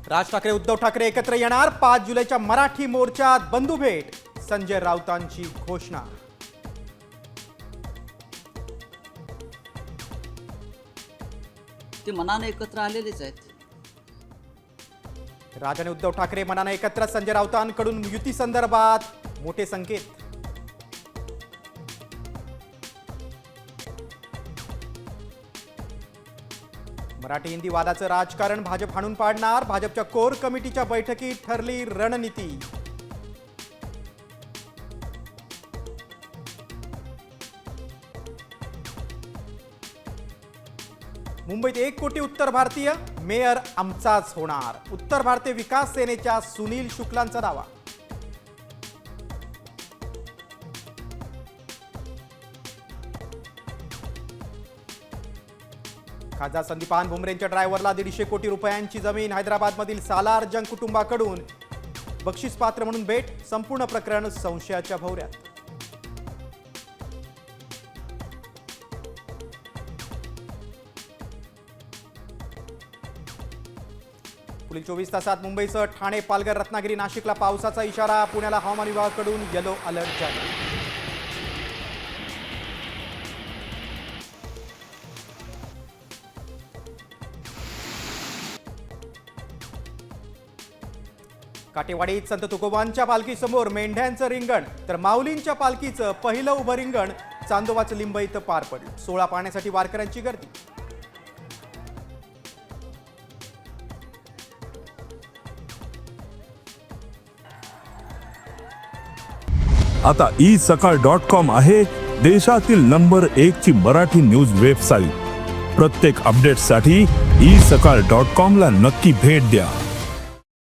राज ठाकरे उद्धव ठाकरे एकत्र येणार 5 जुलैच्या मराठी मोर्चात बंधू भेट संजय राऊतांची घोषणा। ते मनाने एकत्र आलेलेच आहेत। राज आणि उद्धव ठाकरे मनाने एकत्र, संजय राऊतांकडून युती संदर्भात मोठे संकेत। मराठी हिंदी वादाचं राजकारण भाजप हाणून पाडणार, भाजपच्या कोर कमिटीच्या बैठकीत ठरली रणनीती। मुंबईत 1 कोटी उत्तर भारतीय, मेयर आमचाच होणार, उत्तर भारतीय विकास सेनेच्या सुनील शुक्लांचा दावा। खासदार संदीपान भुमरेंच्या ड्रायव्हरला 150 कोटी रुपयांची जमीन, हैदराबादमधील सालार जंग कुटुंबाकडून बक्षीसपात्र म्हणून भेट, संपूर्ण प्रकरण संशयाच्या भोवऱ्यात। पुढील 24 तासात मुंबईसह ठाणे, पालघर, रत्नागिरी, नाशिकला पावसाचा इशारा, पुण्याला हवामान विभागाकडून येलो अलर्ट जारी। काटेवाडीत संत तुकोबांच्या पालखीसमोर मेंढ्यांचं रिंगण, तर माऊलींच्या पालखीचं पहिलं उभं रिंगण चांदोबाचं लिंब इथं पार पडलं। 16 पाहण्यासाठी वारकऱ्यांची गर्दी। आता isakal.com आहे देशातील नंबर 1 ची मराठी न्यूज वेबसाईट। प्रत्येक अपडेटसाठी isakal.com ला नक्की भेट द्या।